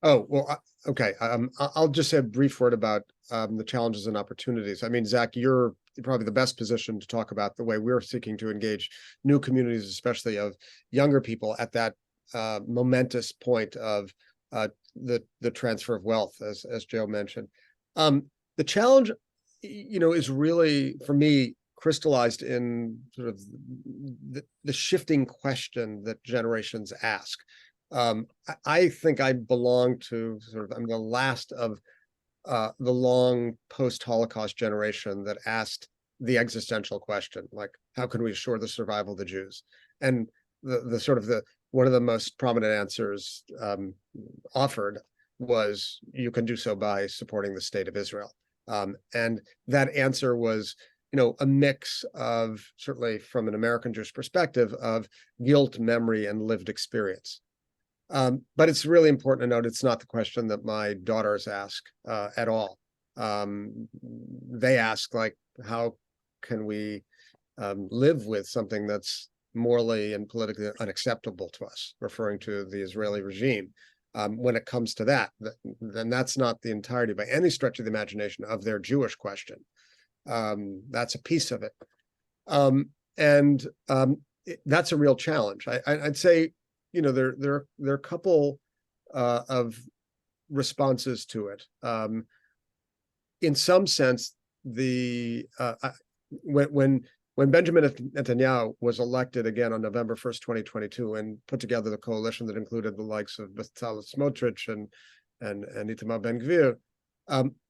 Okay. I'll just say a brief word about the challenges and opportunities. I mean, Zach, you're probably the best position to talk about the way we're seeking to engage new communities, especially of younger people at that momentous point of the transfer of wealth, as Joe mentioned. The challenge, is really, for me, crystallized in sort of the shifting question that generations ask. I think I belong to I'm the last of the long post-Holocaust generation that asked the existential question, like, how can we assure the survival of the Jews? And one of the most prominent answers offered was, you can do so by supporting the state of Israel. And that answer was, a mix of, certainly from an American Jewish perspective, of guilt, memory, and lived experience. But it's really important to note it's not the question that my daughters ask at all. They ask, like, how can we live with something that's morally and politically unacceptable to us, referring to the Israeli regime. When it comes to that, then that's not the entirety by any stretch of the imagination of their Jewish question. That's a piece of it. That's a real challenge. I'd say, there are a couple of responses to it. In some sense, when Benjamin Netanyahu was elected again on November 1st, 2022, and put together the coalition that included the likes of Bezalel Smotrich and Itamar Ben-Gvir,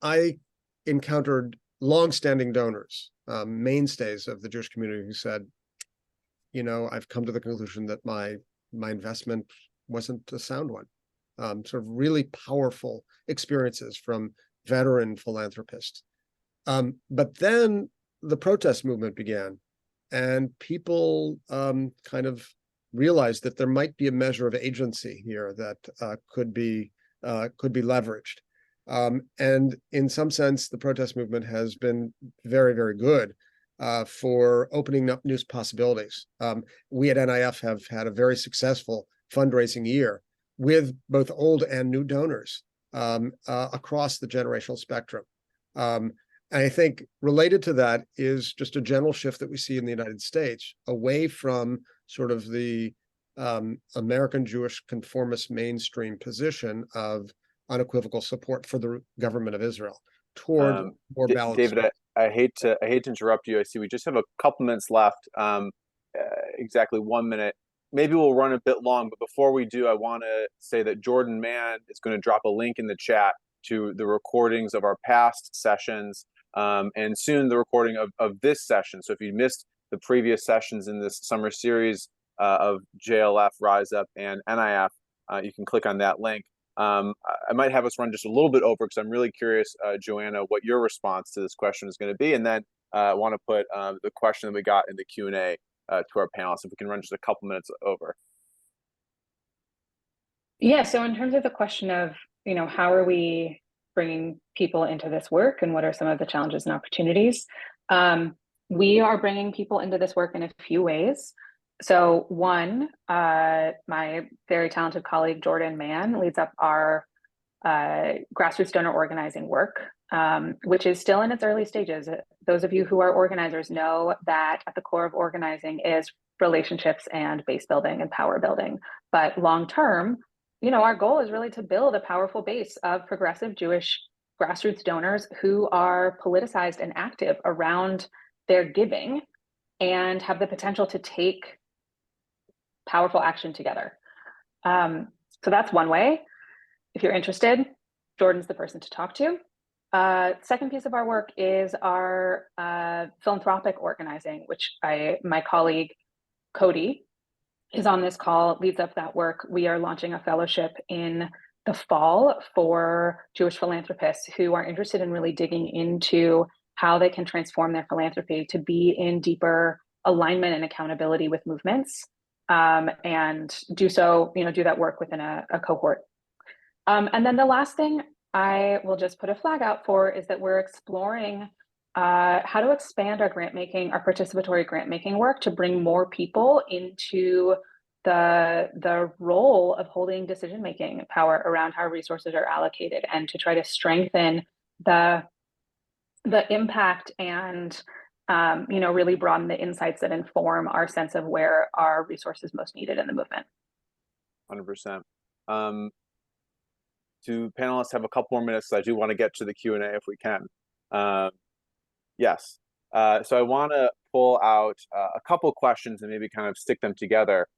I encountered longstanding donors, mainstays of the Jewish community, who said, I've come to the conclusion that my investment wasn't a sound one. Sort of really powerful experiences from veteran philanthropists. But then the protest movement began, and people kind of realized that there might be a measure of agency here that could be leveraged. And in some sense, the protest movement has been very, very good for opening up new possibilities. We at NIF have had a very successful fundraising year with both old and new donors across the generational spectrum. And I think related to that is just a general shift that we see in the United States away from sort of the American Jewish conformist mainstream position of unequivocal support for the government of Israel toward more balanced. David, I hate to interrupt you. I see we just have a couple minutes left, exactly 1 minute. Maybe we'll run a bit long, but before we do, I want to say that Jordan Mann is going to drop a link in the chat to the recordings of our past sessions, and soon the recording of this session. So if you missed the previous sessions in this summer series of JLF, RiseUp, and NIF, you can click on that link. I might have us run just a little bit over because I'm really curious, Joanna, what your response to this question is going to be. And then I want to put the question that we got in the Q&A to our panelists, if we can run just a couple minutes over. Yeah, so in terms of the question of, how are we bringing people into this work and what are some of the challenges and opportunities? we are bringing people into this work in a few ways. So one, my very talented colleague, Jordan Mann, leads up our grassroots donor organizing work, which is still in its early stages. Those of you who are organizers know that at the core of organizing is relationships and base building and power building. But long term, our goal is really to build a powerful base of progressive Jewish grassroots donors who are politicized and active around their giving and have the potential to take powerful action together. So that's one way. If you're interested, Jordan's the person to talk to. Second piece of our work is our philanthropic organizing, which my colleague Cody is on this call, leads up that work. We are launching a fellowship in the fall for Jewish philanthropists who are interested in really digging into how they can transform their philanthropy to be in deeper alignment and accountability with movements, and do that work within a cohort. And then the last thing I will just put a flag out for is that we're exploring how to expand our participatory grant making work to bring more people into the role of holding decision making power around how resources are allocated, and to try to strengthen the impact and really broaden the insights that inform our sense of where our resources most needed in the movement. 100%. Do panelists have a couple more minutes? I do want to get to the Q&A if we can. Yes. So I want to pull out a couple questions and maybe kind of stick them together.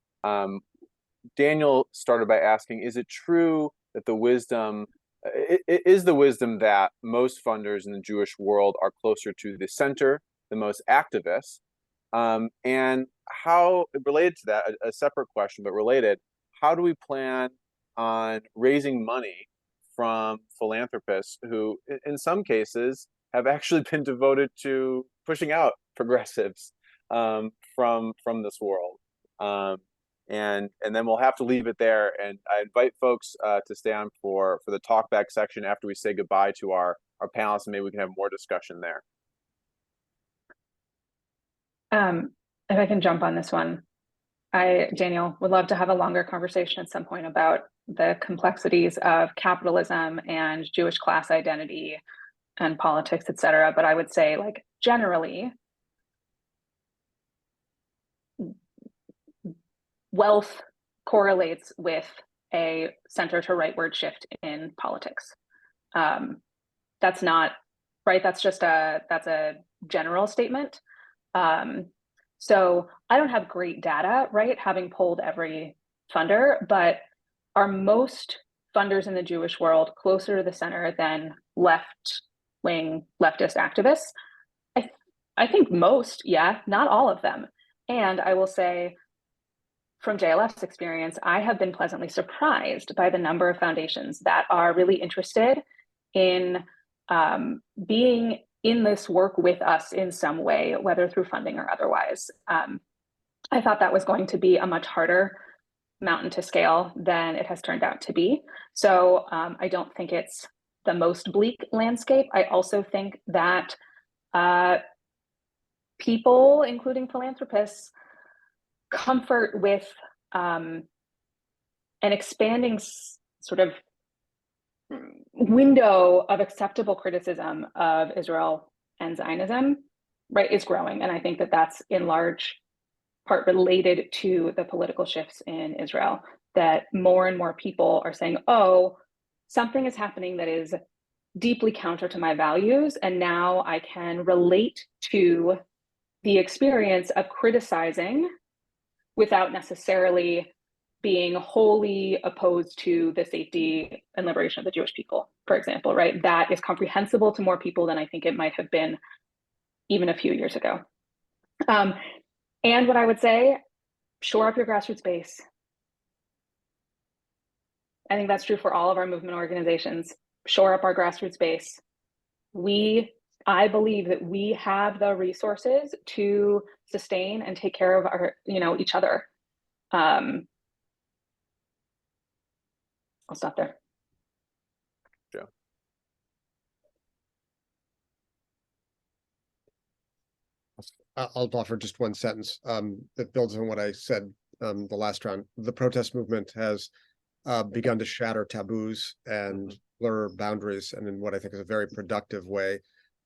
Daniel started by asking, is it true that the wisdom that most funders in the Jewish world are closer to the center, the most activists? And how, related to that, a separate question, but related, how do we plan on raising money from philanthropists who, in some cases, have actually been devoted to pushing out progressives from this world? And then we'll have to leave it there. And I invite folks to stay on for the talkback section after we say goodbye to our panelists, and maybe we can have more discussion there. If I can jump on this one, Daniel, would love to have a longer conversation at some point about the complexities of capitalism and Jewish class identity and politics, et cetera. But I would say, like, generally, wealth correlates with a center to rightward shift in politics. That's not right. That's a general statement. So I don't have great data, right, having polled every funder, but are most funders in the Jewish world closer to the center than left-wing leftist activists? I think most, yeah, not all of them. And I will say, from JLF's experience, I have been pleasantly surprised by the number of foundations that are really interested in being in this work with us in some way, whether through funding or otherwise. I thought that was going to be a much harder mountain to scale than it has turned out to be. So I don't think it's the most bleak landscape. I also think that people, including philanthropists, comfort with an expanding sort of window of acceptable criticism of Israel and Zionism, right, is growing. And I think that that's in large part related to the political shifts in Israel, that more and more people are saying, oh, something is happening that is deeply counter to my values, and now I can relate to the experience of criticizing without necessarily being wholly opposed to the safety and liberation of the Jewish people, for example, right? That is comprehensible to more people than I think it might have been even a few years ago. And what I would say, shore up your grassroots base. I think that's true for all of our movement organizations. Shore up our grassroots base. I believe that we have the resources to sustain and take care of our, each other. I'll stop there. Joe. I'll offer just one sentence that builds on what I said the last round. The protest movement has begun to shatter taboos and blur boundaries, and in what I think is a very productive way.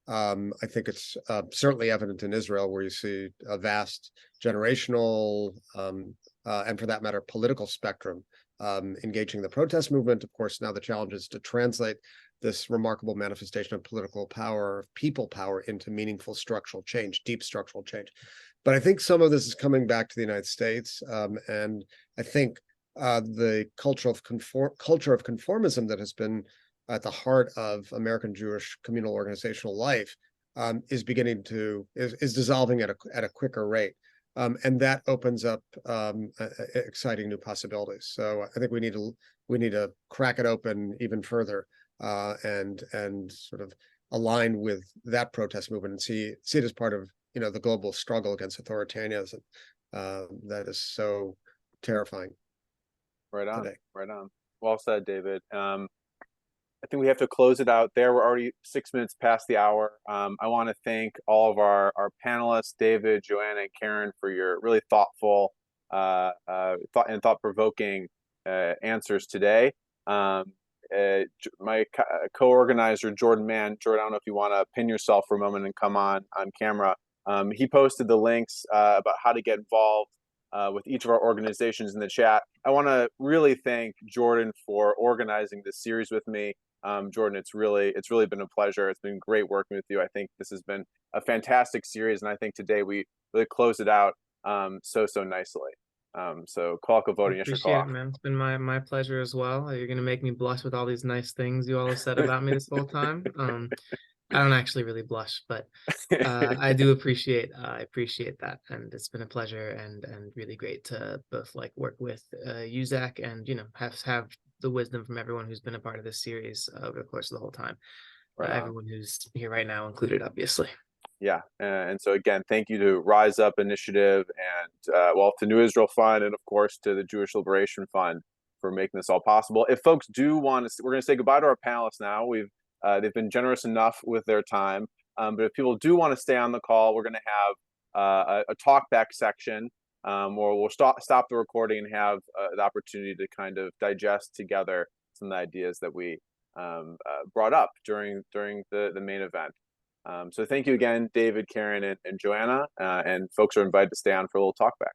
I think it's certainly evident in Israel, where you see a vast generational and, for that matter, political spectrum engaging the protest movement. Of course, now the challenge is to translate this remarkable manifestation of political power, of people power, into meaningful structural change, deep structural change. But I think some of this is coming back to the United States, and I think the culture of conformism that has been at the heart of American Jewish communal organizational life is dissolving at a quicker rate. And that opens up exciting new possibilities. So I think we need to crack it open even further and sort of align with that protest movement and see it as part of the global struggle against authoritarianism that is so terrifying. Right on, today. right on. Well said, David. I think we have to close it out there. We're already 6 minutes past the hour. I want to thank all of our panelists, David, Joanna, and Karen, for your really thoughtful thought-provoking answers today. My co-organizer, Jordan Mann. Jordan, I don't know if you want to pin yourself for a moment and come on camera. He posted the links about how to get involved with each of our organizations in the chat. I want to really thank Jordan for organizing this series with me. Jordan, it's really been a pleasure. It's been great working with you. I think this has been a fantastic series, and I think today we really closed it out so nicely. So Kolak Avoda, Appreciate it, man. It's been my pleasure as well. You're gonna make me blush with all these nice things you all have said about me this whole time. I don't actually really blush, but I do appreciate that, and it's been a pleasure and really great to both work with you, Zach, and have the wisdom from everyone who's been a part of this series over the course of the whole time. Everyone who's here right now included, obviously. Yeah, and so again, thank you to RiseUp Initiative and to New Israel Fund, and of course to the Jewish Liberation Fund for making this all possible. If folks do want to, we're going to say goodbye to our panelists now. They've been generous enough with their time, but if people do want to stay on the call, we're going to have a talkback section where we'll stop the recording and have the opportunity to kind of digest together some of the ideas that we brought up during the main event. So thank you again, David, Karen, and Joanna, and folks are invited to stay on for a little talkback.